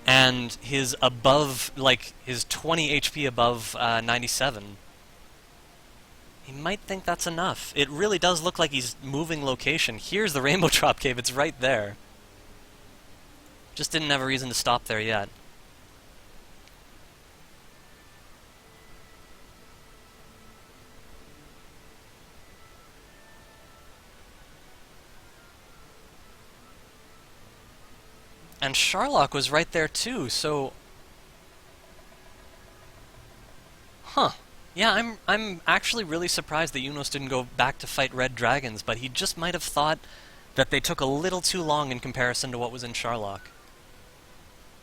and his above, like, his 20 HP above 97. He might think that's enough. It really does look like he's moving location. Here's the Rainbow Drop Cave. It's right there. Just didn't have a reason to stop there yet. And Charlock was right there too, so... Huh. Yeah, I'm actually really surprised that Eunosxx didn't go back to fight red dragons, but he just might have thought that they took a little too long in comparison to what was in Charlock.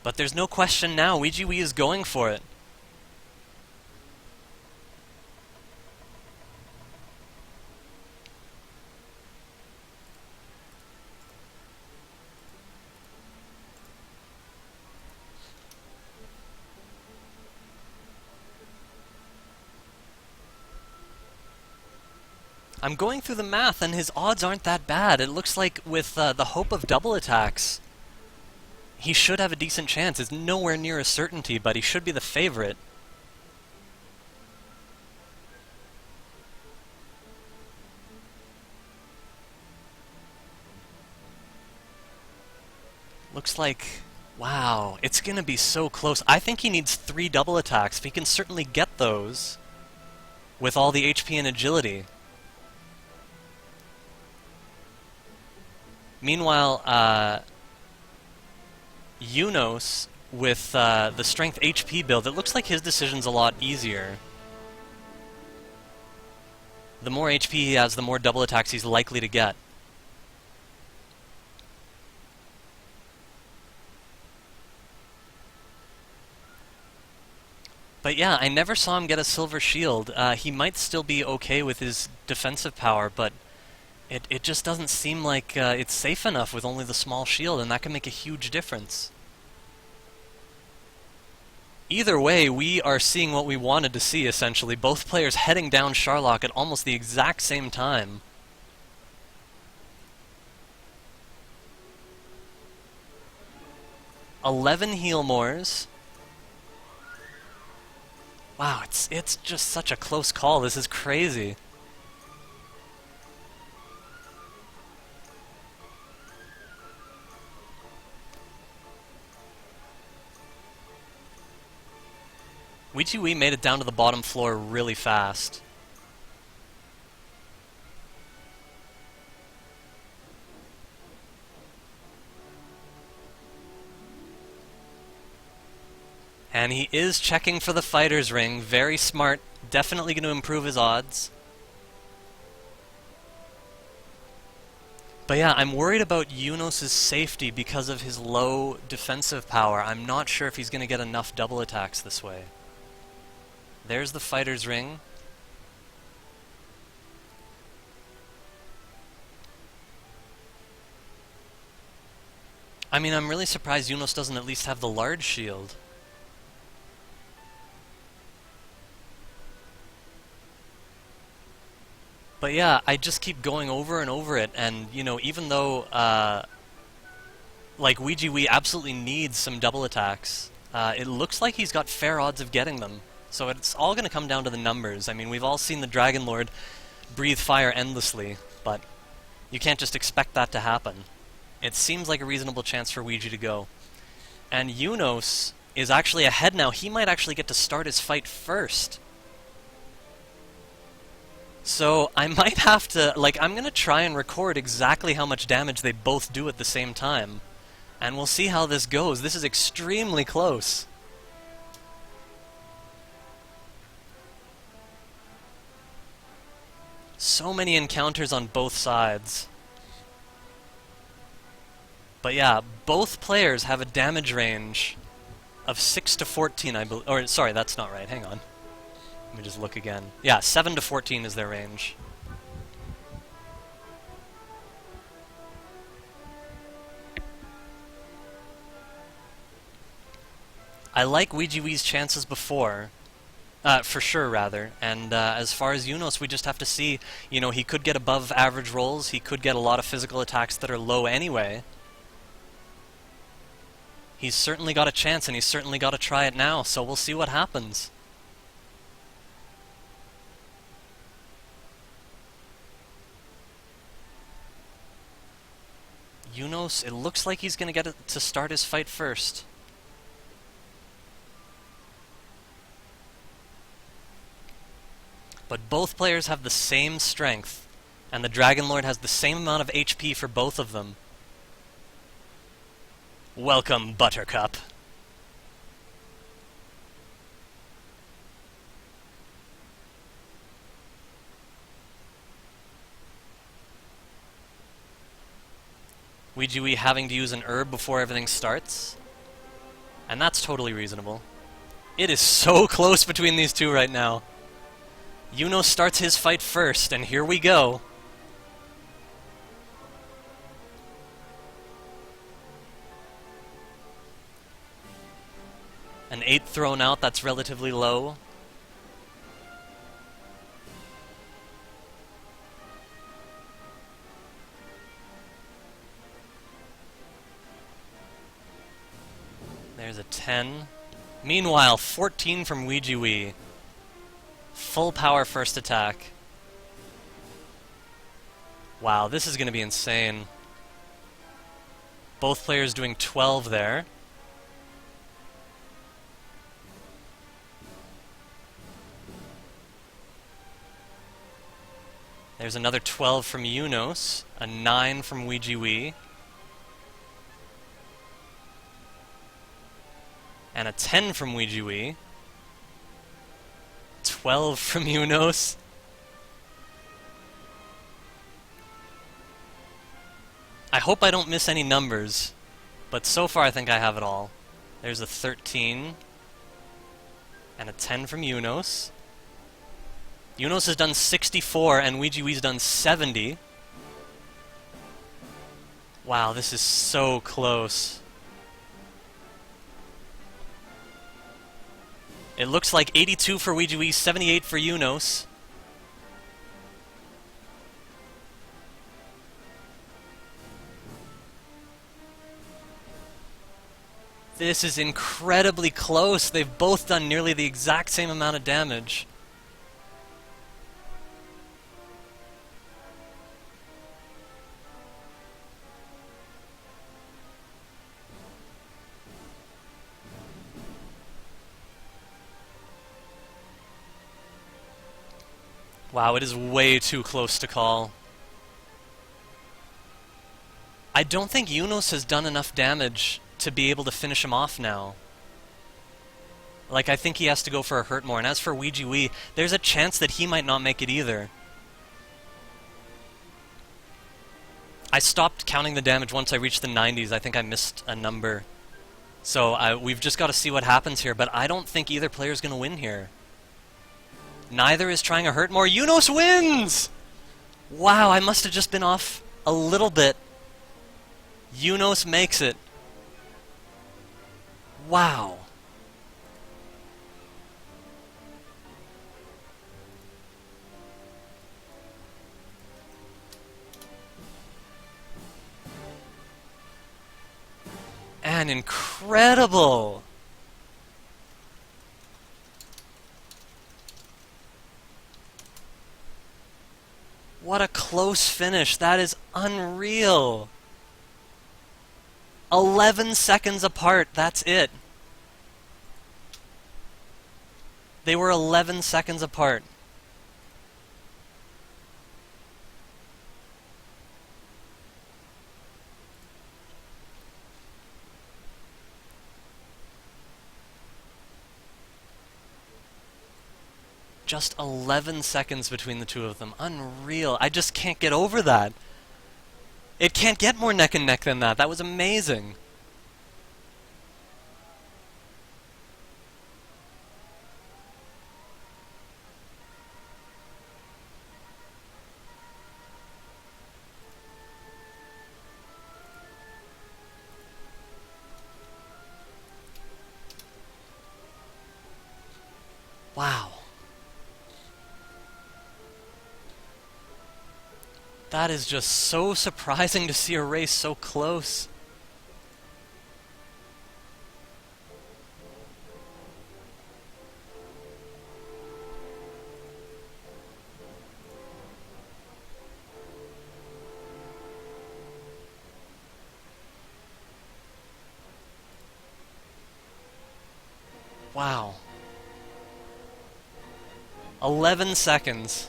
But there's no question now, Ouijawii is going for it. I'm going through the math, and his odds aren't that bad. It looks like with the hope of double attacks, he should have a decent chance. It's nowhere near a certainty, but he should be the favorite. Looks like... wow, it's going to be so close. I think he needs 3 double attacks. He can certainly get those with all the HP and agility. Meanwhile, Eunosxx, with the strength HP build, it looks like his decision's a lot easier. The more HP he has, the more double attacks he's likely to get. But yeah, I never saw him get a silver shield. He might still be okay with his defensive power, but it just doesn't seem like it's safe enough with only the small shield, and that can make a huge difference. Either way, we are seeing what we wanted to see, essentially. Both players heading down Sharlock at almost the exact same time. "11 heal mores. Wow, it's just such a close call. This is crazy. Ouijawii made it down to the bottom floor really fast. And he is checking for the fighter's ring. Very smart. Definitely going to improve his odds. But yeah, I'm worried about Eunosx's safety because of his low defensive power. I'm not sure if he's going to get enough double attacks this way. There's the fighter's ring. I mean, I'm really surprised Eunosxx doesn't at least have the large shield. But yeah, I just keep going over and over it, and, you know, even though, like, Ouijawii absolutely needs some double attacks, it looks like he's got fair odds of getting them. So it's all going to come down to the numbers. I mean, we've all seen the Dragon Lord breathe fire endlessly, but you can't just expect that to happen. It seems like a reasonable chance for Ouija to go. And Eunosxx is actually ahead now. He might actually get to start his fight first. So I might have to, like, I'm going to try and record exactly how much damage they both do at the same time. And we'll see how this goes. This is extremely close. So many encounters on both sides. But yeah, both players have a damage range of 6 to 14, I believe. Or, sorry, that's not right. Hang on. Let me just look again. Yeah, 7 to 14 is their range. I like Ouijawii's chances before. For sure, rather. And as far as Eunosxx, we just have to see, you know, he could get above average rolls, he could get a lot of physical attacks that are low anyway. He's certainly got a chance, and he's certainly got to try it now, so we'll see what happens. Eunosxx, it looks like he's going to get to start his fight first. But both players have the same strength, and the Dragon Lord has the same amount of HP for both of them. Welcome, Buttercup. Ouijawii having to use an herb before everything starts. And that's totally reasonable. It is so close between these two right now. Eunosxx starts his fight first, and here we go. An 8 thrown out, that's relatively low. There's a 10. Meanwhile, 14 from Ouijawii. Full power first attack. Wow, this is going to be insane. Both players doing 12 there. There's another 12 from Eunosxx, a 9 from Ouijawii. And a 10 from Ouijawii. 12 from Eunosxx. I hope I don't miss any numbers, but so far I think I have it all. There's a 13 and a 10 from Eunosxx. Eunosxx has done 64 and Ouijawii's done 70. Wow, this is so close. It looks like 82 for Ouijawii, 78 for Eunosxx. This is incredibly close. They've both done nearly the exact same amount of damage. Wow, it is way too close to call. I don't think Eunosxx has done enough damage to be able to finish him off now. Like, I think he has to go for a hurt more. And as for Ouijawii, there's a chance that he might not make it either. I stopped counting the damage once I reached the 90s. I think I missed a number. So we've just got to see what happens here. But I don't think either player is going to win here. Neither is trying to hurt more. Eunosxx wins! Wow, I must have just been off a little bit. Eunosxx makes it. Wow. And incredible! What a close finish. That is unreal. 11 seconds apart. That's it. They were 11 seconds apart. Just 11 seconds between the two of them. Unreal. I just can't get over that. It can't get more neck and neck than that. That was amazing. Wow. That is just so surprising to see a race so close. Wow. 11 seconds.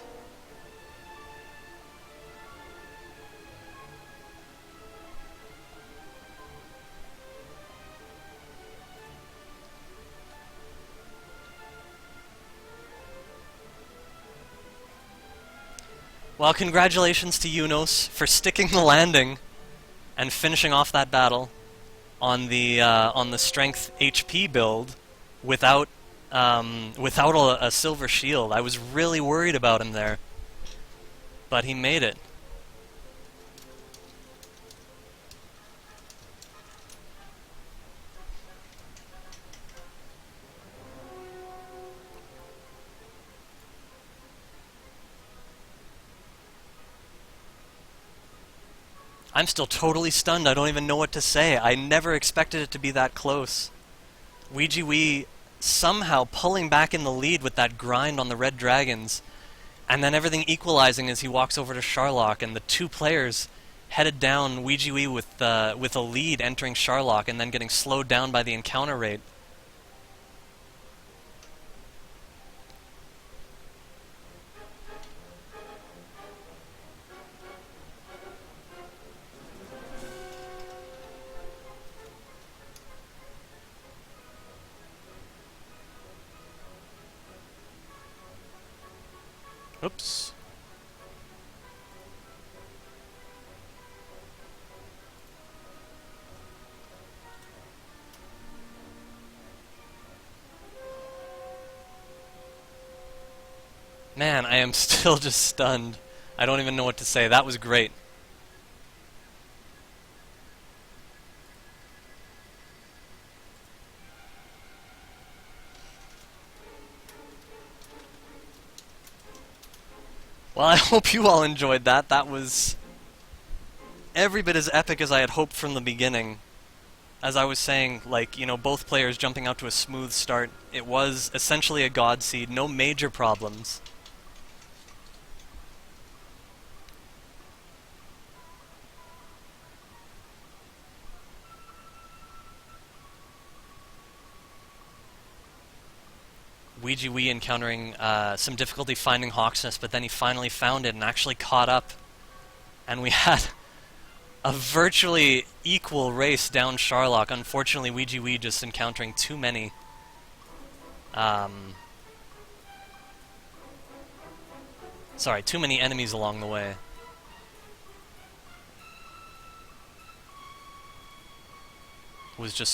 Well, congratulations to Eunosxx for sticking the landing and finishing off that battle on the strength HP build without a silver shield. I was really worried about him there, but he made it. I'm still totally stunned. I don't even know what to say. I never expected it to be that close. Ouijawii somehow pulling back in the lead with that grind on the red dragons, and then everything equalizing as he walks over to Sharlock, and the two players headed down. Ouijawii with a lead entering Sharlock, and then getting slowed down by the encounter rate. Man, I am still just stunned. I don't even know what to say. That was great. Well, I hope you all enjoyed that. That was every bit as epic as I had hoped from the beginning. As I was saying, like, you know, both players jumping out to a smooth start. It was essentially a god seed, no major problems. Ouijawii encountering some difficulty finding Hawksness, but then he finally found it and actually caught up. And we had a virtually equal race down Charlock. Unfortunately, Ouijawii just encountering too many. Sorry, too many enemies along the way. Was just